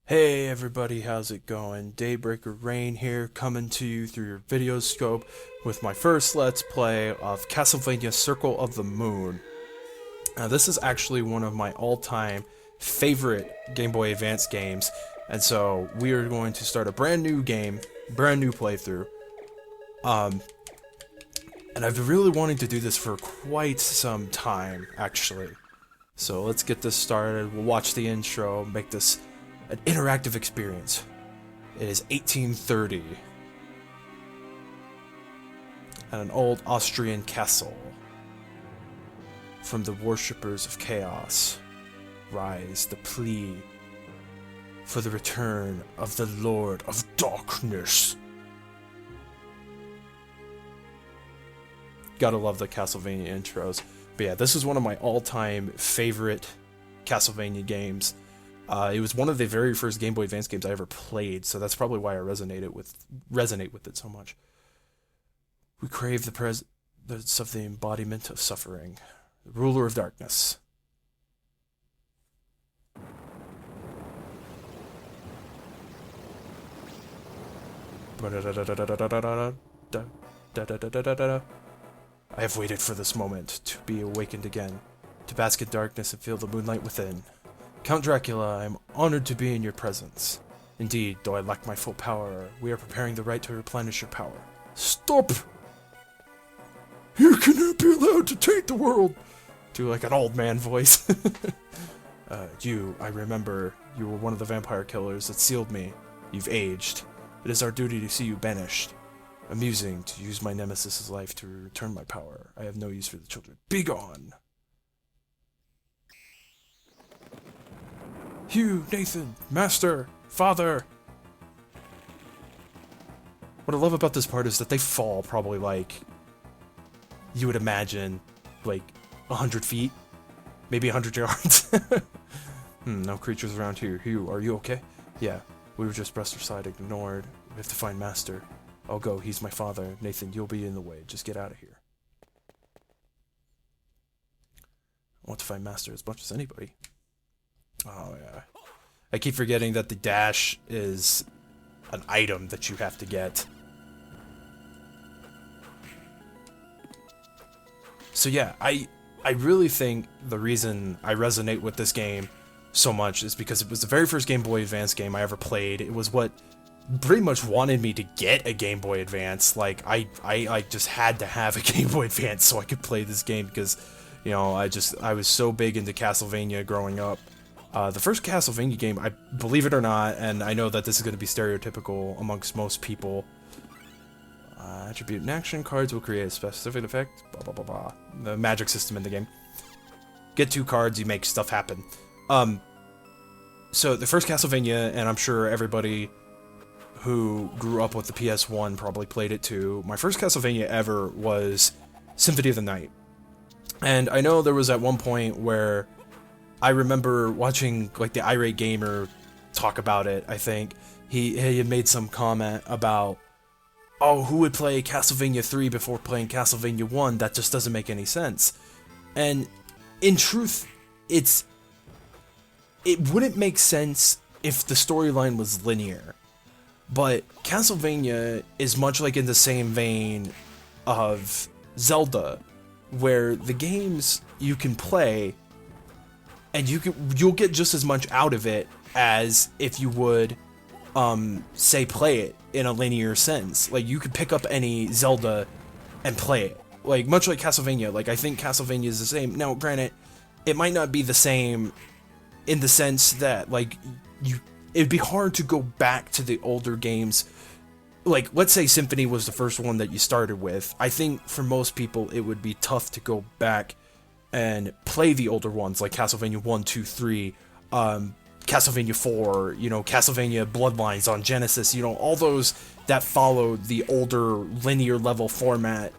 Hey everybody, how's it going? Daybreaker Rein here, coming to you through your video scope with my first Let's Play of Castlevania Circle of the Moon. Now this is actually one of my all-time favorite Game Boy Advance games, and so we are going to start a brand new game, brand new playthrough. And I've been really wanting to do this for quite some time, actually. So let's get this started, we'll watch the intro, make this an interactive experience. It is 1830 at an old Austrian castle. From the worshippers of chaos rise the plea for the return of the Lord of Darkness. Gotta love the Castlevania intros. But yeah, this is one of my all-time favorite Castlevania games. It was one of the very first Game Boy Advance games I ever played, so that's probably why I resonate with it so much. We crave the presence of the embodiment of suffering, the ruler of darkness. I have waited for this moment to be awakened again, to bask in darkness and feel the moonlight within. Count Dracula, I am honored to be in your presence. Indeed, though I lack my full power, we are preparing the right to replenish your power. Stop! You cannot be allowed to take the world! Do like an old man voice. I remember, you were one of the vampire killers that sealed me. You've aged. It is our duty to see you banished. Amusing to use my nemesis's life to return my power. I have no use for the children. Be gone! Hugh, Nathan, Master, Father. What I love about this part is that they fall probably like, you would imagine, like 100 feet, maybe 100 yards. No creatures around here. Hugh, are you okay? Yeah, we were just pressed aside, ignored. We have to find Master. I'll go, he's my father. Nathan, you'll be in the way. Just get out of here. I want to find Master as much as anybody. Oh yeah. I keep forgetting that the dash is an item that you have to get. So yeah, I really think the reason I resonate with this game so much is because it was the very first Game Boy Advance game I ever played. It was what pretty much wanted me to get a Game Boy Advance. Like I just had to have a Game Boy Advance so I could play this game because, you know, I was so big into Castlevania growing up. The first Castlevania game, I believe it or not, and I know that this is going to be stereotypical amongst most people. Attribute and action cards will create a specific effect, blah blah blah blah. The magic system in the game. Get 2 cards, you make stuff happen. So the first Castlevania, and I'm sure everybody who grew up with the PS1 probably played it too. My first Castlevania ever was Symphony of the Night. And I know there was at one point where I remember watching like the Irate Gamer talk about it. I think he had made some comment about, oh, who would play Castlevania 3 before playing Castlevania 1? That just doesn't make any sense. And in truth, it wouldn't make sense if the storyline was linear. But Castlevania is much like in the same vein of Zelda, where the games you can play and you'll get just as much out of it as if you would, say, play it in a linear sense. Like, you could pick up any Zelda and play it. Like, much like Castlevania. Like, I think Castlevania is the same. Now, granted, it might not be the same in the sense that, like, it'd be hard to go back to the older games. Like, let's say Symphony was the first one that you started with. I think for most people, it would be tough to go back and play the older ones, like Castlevania 1, 2, 3, Castlevania 4, you know, Castlevania Bloodlines on Genesis, you know, all those that followed the older linear level format.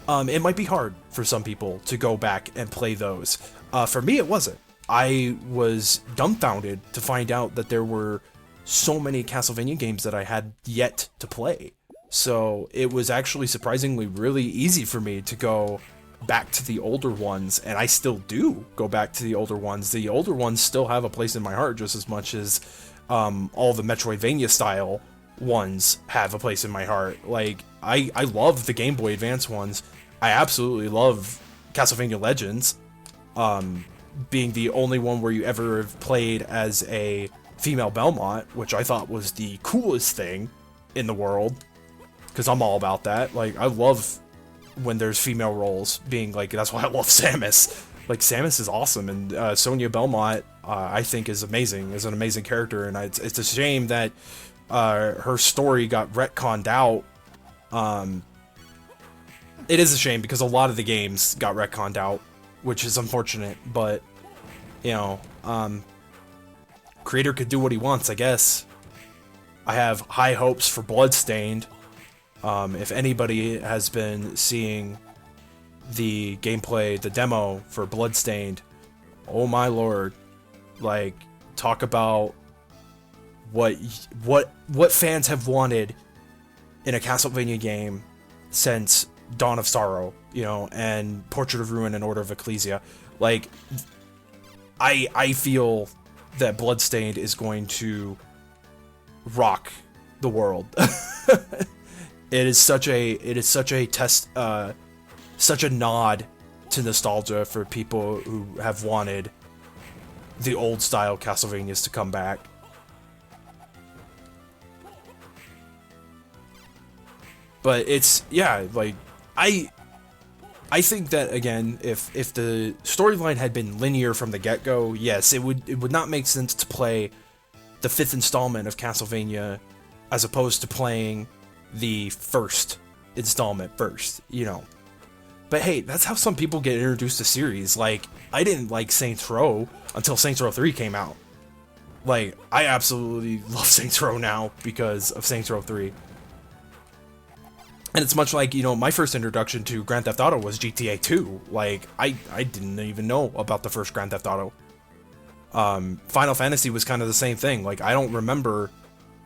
It might be hard for some people to go back and play those. For me, it wasn't. I was dumbfounded to find out that there were so many Castlevania games that I had yet to play. So it was actually surprisingly really easy for me to go back to the older ones, and I still do go back to the older ones. The older ones still have a place in my heart just as much as all the Metroidvania style ones have a place in my heart. Like, I love the Game Boy Advance ones. I absolutely love Castlevania Legends, being the only one where you ever played as a female Belmont, which I thought was the coolest thing in the world, because I'm all about that. Like, I love when there's female roles being, like, that's why I love Samus. Like, Samus is awesome, and Sonia Belmont, I think, is amazing, is an amazing character, and it's a shame that her story got retconned out. It is a shame, because a lot of the games got retconned out, which is unfortunate, but, you know, creator could do what he wants, I guess. I have high hopes for Bloodstained. If anybody has been seeing the gameplay, the demo for Bloodstained, oh my lord, like, talk about what fans have wanted in a Castlevania game since Dawn of Sorrow, you know, and Portrait of Ruin and Order of Ecclesia. Like, I feel that Bloodstained is going to rock the world. It is such a test, such a nod to nostalgia for people who have wanted the old style Castlevanias to come back. But it's, yeah, like, I think that, again, if the storyline had been linear from the get-go, yes, it would not make sense to play the 5th installment of Castlevania as opposed to playing the first installment first, you know. But hey, that's how some people get introduced to series. Like, I didn't like Saints Row until Saints Row 3 came out. Like, I absolutely love Saints Row now because of Saints Row 3. And it's much like, you know, my first introduction to Grand Theft Auto was GTA 2. Like, I didn't even know about the first Grand Theft Auto. Final Fantasy was kind of the same thing. Like, I don't remember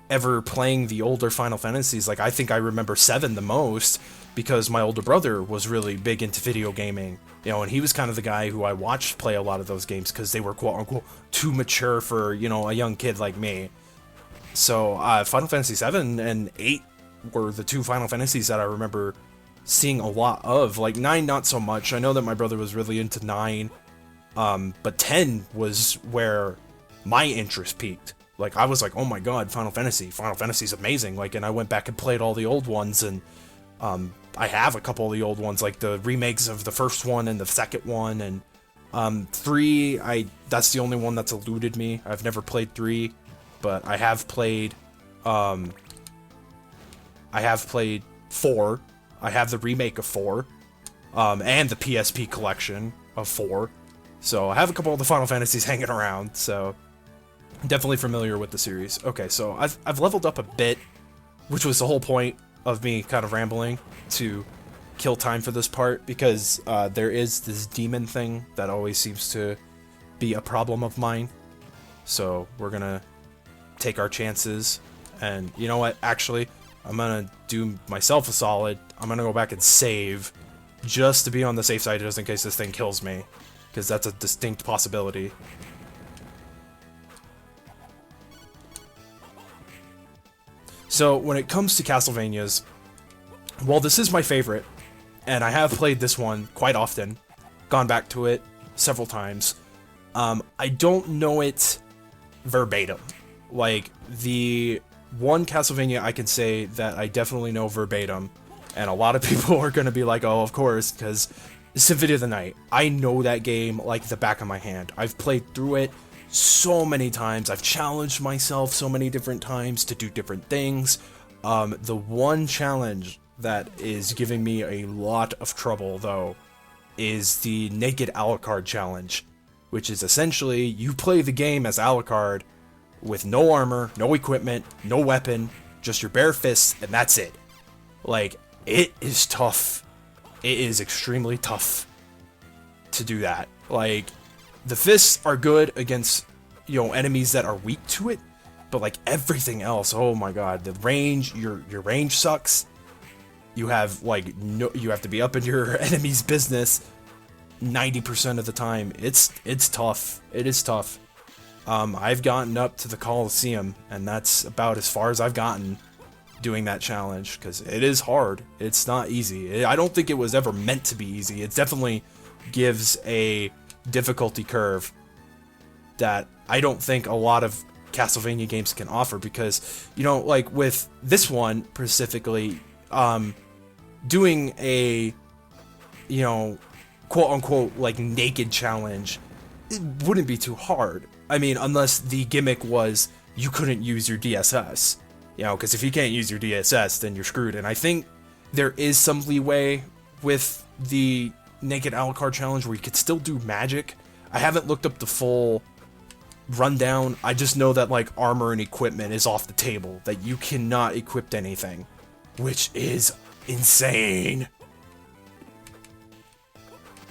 ever playing the older Final Fantasies. Like, I think I remember 7 the most because my older brother was really big into video gaming, you know, and he was kind of the guy who I watched play a lot of those games because they were quote-unquote too mature for, you know, a young kid like me. So, Final Fantasy 7 and 8 were the 2 Final Fantasies that I remember seeing a lot of. Like, 9 not so much. I know that my brother was really into 9, but 10 was where my interest peaked. Like, I was like, oh my god, Final Fantasy's amazing. Like, and I went back and played all the old ones, and I have a couple of the old ones, like the remakes of the first one and the second one, and 3, that's the only one that's eluded me. I've never played 3, but I have played 4. I have the remake of 4, and the PSP collection of 4. So I have a couple of the Final Fantasies hanging around, so definitely familiar with the series. Okay, so I've leveled up a bit, which was the whole point of me kind of rambling to kill time for this part, because there is this demon thing that always seems to be a problem of mine. So we're gonna take our chances, and you know what, actually, I'm gonna do myself a solid. I'm gonna go back and save, just to be on the safe side, just in case this thing kills me, because that's a distinct possibility. So, when it comes to Castlevanias, well, this is my favorite, and I have played this one quite often, gone back to it several times. I don't know it verbatim. Like, the one Castlevania I can say that I definitely know verbatim, and a lot of people are going to be like, oh, of course, because Symphony of the Night. I know that game like the back of my hand. I've played through it so many times. I've challenged myself so many different times to do different things. The one challenge that is giving me a lot of trouble, though, is the Naked Alucard challenge, which is essentially you play the game as Alucard with no armor, no equipment, no weapon, just your bare fists, and that's it. Like, it is tough. It is extremely tough to do that. Like, the fists are good against, you know, enemies that are weak to it, but like everything else, oh my god, the range, your range sucks. You have like you have to be up in your enemy's business 90% of the time. It's tough. It is tough. I've gotten up to the Coliseum, and that's about as far as I've gotten doing that challenge, because it is hard. It's not easy. I don't think it was ever meant to be easy. It definitely gives a difficulty curve that I don't think a lot of Castlevania games can offer, because, you know, like with this one specifically, doing a, you know, quote unquote, like naked challenge, it wouldn't be too hard. I mean, unless the gimmick was you couldn't use your DSS, you know, because if you can't use your DSS, then you're screwed. And I think there is some leeway with the naked Alucard challenge where you could still do magic. I haven't looked up the full rundown. I just know that like armor and equipment is off the table, that you cannot equip anything, which is insane.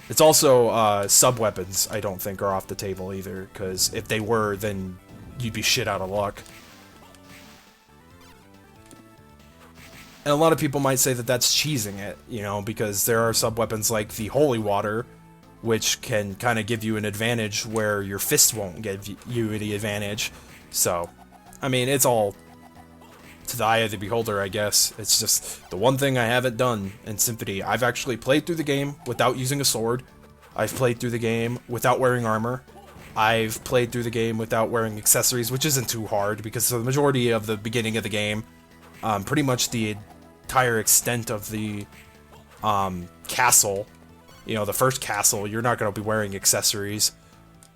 It's also sub-weapons I don't think are off the table either, because if they were, then you'd be shit out of luck. And a lot of people might say that that's cheesing it, you know, because there are sub-weapons like the Holy Water, which can kind of give you an advantage where your fists won't give you the advantage. So, I mean, it's all to the eye of the beholder, I guess. It's just the one thing I haven't done in Symphony. I've actually played through the game without using a sword. I've played through the game without wearing armor. I've played through the game without wearing accessories, which isn't too hard, because the majority of the beginning of the game, pretty much the entire extent of the castle, you know, the first castle, you're not going to be wearing accessories.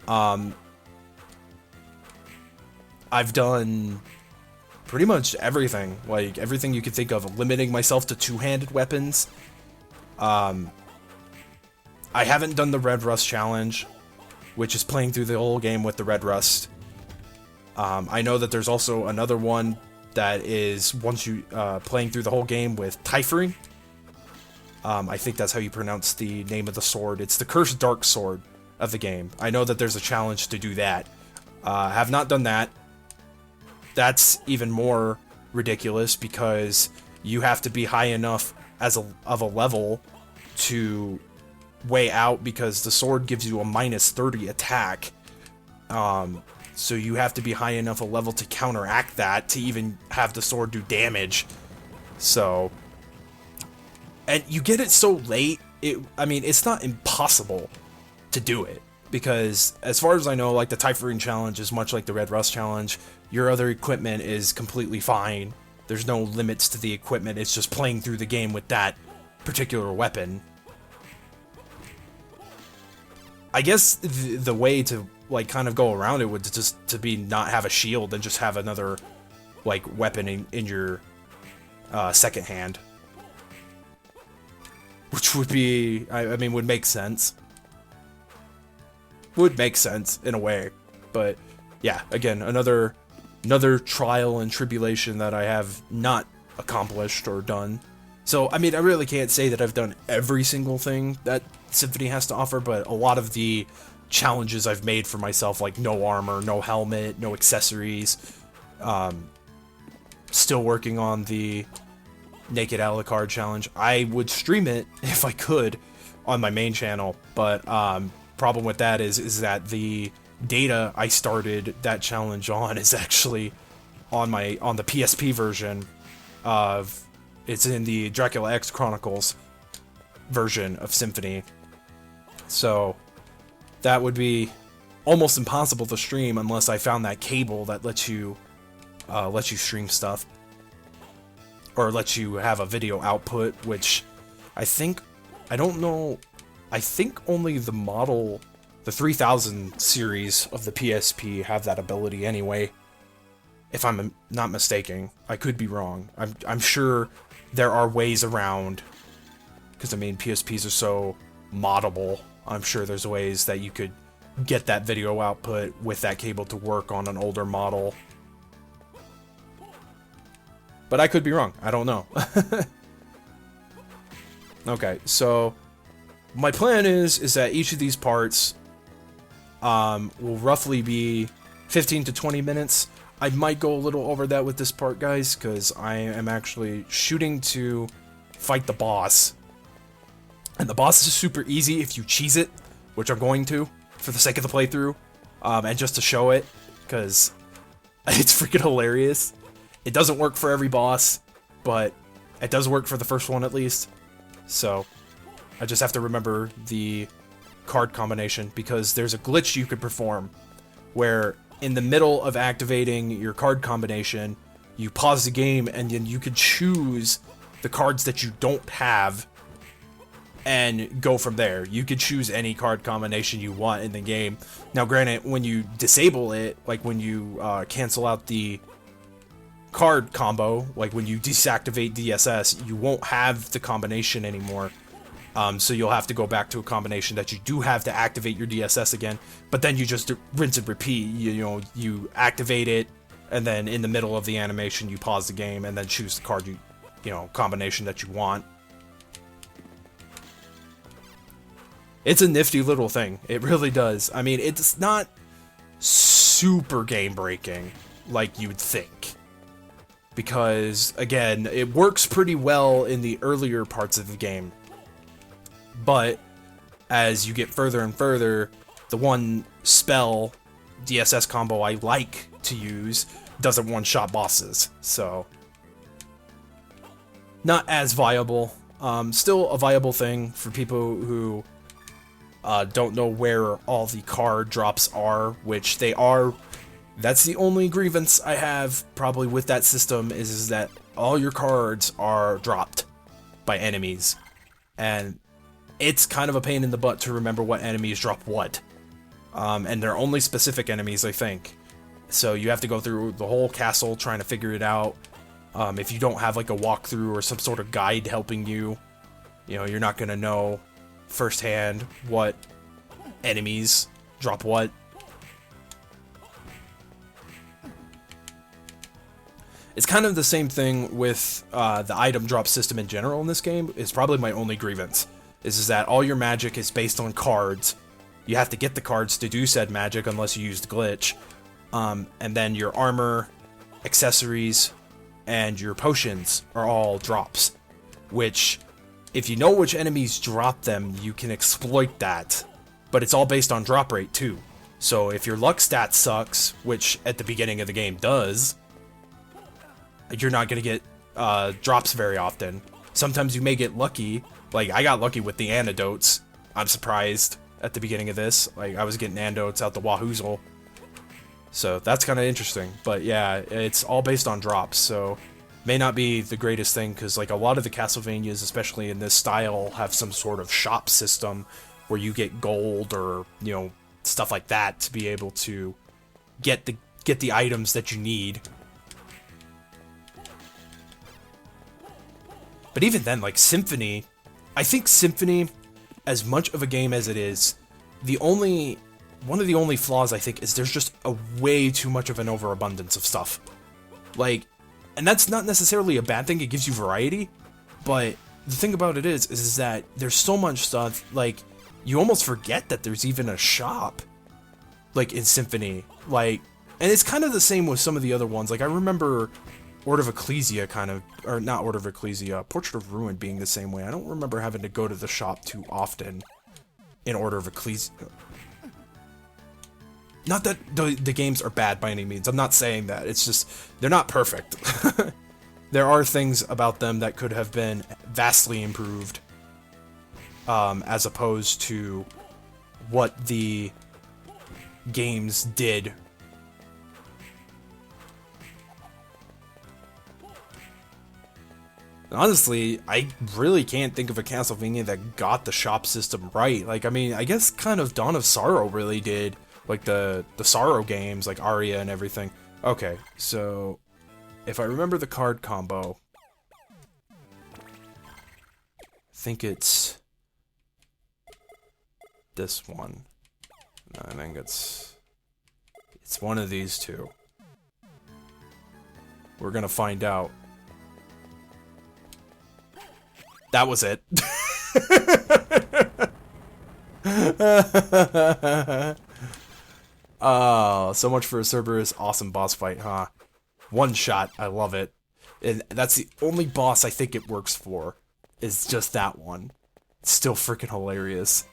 I've done pretty much everything, like everything you could think of, limiting myself to two-handed weapons. I haven't done the Red Rust challenge, which is playing through the whole game with the Red Rust. I know that there's also another one that is once you playing through the whole game with Typhry. I think that's how you pronounce the name of the sword. It's the Cursed Dark Sword of the game. I know that there's a challenge to do that. Have not done that. That's even more ridiculous, because you have to be high enough of a level to weigh out, because the sword gives you a minus 30 attack. So you have to be high enough a level to counteract that to even have the sword do damage. So, and you get it so late, I mean, it's not impossible to do it. Because, as far as I know, like the Typhry challenge is much like the Red Rust challenge. Your other equipment is completely fine. There's no limits to the equipment. It's just playing through the game with that particular weapon. I guess the way to, like, kind of go around it would just to be not have a shield and just have another, like, weapon in your second hand. Which would be, I mean, would make sense. Would make sense in a way, but yeah, again, another trial and tribulation that I have not accomplished or done. So, I mean, I really can't say that I've done every single thing that Symphony has to offer, but a lot of the challenges I've made for myself, like no armor, no helmet, no accessories, still working on the Naked Alucard challenge. I would stream it if I could on my main channel, but problem with that is that the data I started that challenge on is actually on the PSP version of, it's in the Dracula X Chronicles version of Symphony. So that would be almost impossible to stream unless I found that cable that lets you stream stuff, or lets you have a video output, which I think only the 3000 series of the PSP have that ability anyway, if I'm not mistaken. I could be wrong. I'm sure there are ways around, because I mean, PSPs are so moddable. I'm sure there's ways that you could get that video output with that cable to work on an older model. But I could be wrong. I don't know. Okay, so my plan is that each of these parts will roughly be 15 to 20 minutes. I might go a little over that with this part, guys, because I am actually shooting to fight the boss. And the boss is super easy if you cheese it, which I'm going to, for the sake of the playthrough, and just to show it. because it's freaking hilarious. It doesn't work for every boss, but it does work for the first one at least. So I just have to remember the card combination, because there's a glitch you could perform where in the middle of activating your card combination, you pause the game and then you could choose the cards that you don't have and go from there. You could choose any card combination you want in the game. Now, granted, when you disable it, like when you cancel out the card combo, like when you deactivate DSS, you won't have the combination anymore. So you'll have to go back to a combination that you do have to activate your DSS again, but then you just rinse and repeat. You know, you activate it, and then in the middle of the animation, you pause the game and then choose the card you know, combination that you want. It's a nifty little thing. It really does. I mean, it's not super game-breaking like you would think, because, again, it works pretty well in the earlier parts of the game. But as you get further and further, the one spell DSS combo I like to use doesn't one-shot bosses, so not as viable. Still a viable thing for people who don't know where all the card drops are, which they are. That's the only grievance I have probably with that system, is that all your cards are dropped by enemies, and it's kind of a pain in the butt to remember what enemies drop what. And they're only specific enemies, I think. So you have to go through the whole castle trying to figure it out. If you don't have like a walkthrough or some sort of guide helping you, you know, you're not going to know firsthand what enemies drop what. It's kind of the same thing with the item drop system in general in this game. It's probably my only grievance. Is that all your magic is based on cards. You have to get the cards to do said magic unless you use the glitch. And then your armor, accessories, and your potions are all drops. Which, if you know which enemies drop them, you can exploit that. But it's all based on drop rate too. So if your luck stat sucks, which at the beginning of the game does, you're not going to get drops very often. Sometimes you may get lucky. Like, I got lucky with the antidotes. I'm surprised at the beginning of this. Like, I was getting antidotes out the wahoozle. So, that's kind of interesting. But, yeah, it's all based on drops. So, may not be the greatest thing, because, like, a lot of the Castlevanias, especially in this style, have some sort of shop system where you get gold or, you know, stuff like that to be able to get the items that you need. But even then, like, Symphony, I think Symphony, as much of a game as it is, one of the only flaws, I think, is there's just a way too much of an overabundance of stuff. Like, and that's not necessarily a bad thing, it gives you variety, but the thing about it is that there's so much stuff, like, you almost forget that there's even a shop, like, in Symphony. Like, and it's kind of the same with some of the other ones. Like, I remember Order of Ecclesia or not Order of Ecclesia, Portrait of Ruin being the same way. I don't remember having to go to the shop too often in Order of Ecclesia. Not that the games are bad by any means. I'm not saying that. It's just, they're not perfect. There are things about them that could have been vastly improved, as opposed to what the games did. Honestly, I really can't think of a Castlevania that got the shop system right. Like, I mean, I guess kind of Dawn of Sorrow really did. Like, the Sorrow games, like Aria and everything. Okay, so if I remember the card combo, I think it's this one. I think it's one of these two. We're gonna find out. That was it. Oh, so much for a Cerberus awesome boss fight, huh? One shot, I love it. And that's the only boss I think it works for, is just that one. It's still freaking hilarious.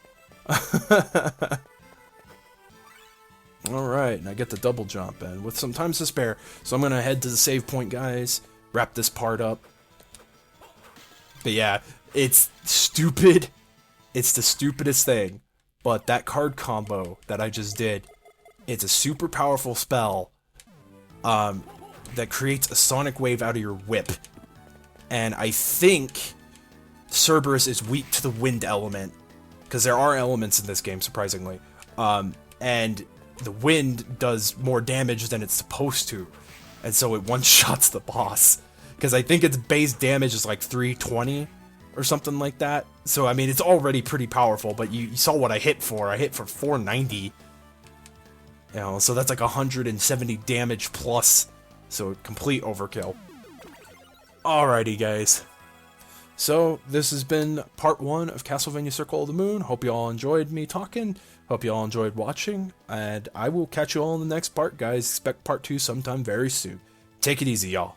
Alright, and I get the double jump, and with some time to spare, so I'm gonna head to the save point, guys, wrap this part up. But yeah, it's stupid. It's the stupidest thing. But that card combo that I just did, it's a super powerful spell that creates a sonic wave out of your whip. And I think Cerberus is weak to the wind element, because there are elements in this game, surprisingly. And the wind does more damage than it's supposed to, and so it one-shots the boss. Because I think its base damage is like 320 or something like that. So, I mean, it's already pretty powerful, but you saw what I hit for. I hit for 490. You know, so that's like 170 damage plus. So, complete overkill. Alrighty, guys. So, this has been part 1 of Castlevania Circle of the Moon. Hope you all enjoyed me talking. Hope you all enjoyed watching. And I will catch you all in the next part, guys. Expect part 2 sometime very soon. Take it easy, y'all.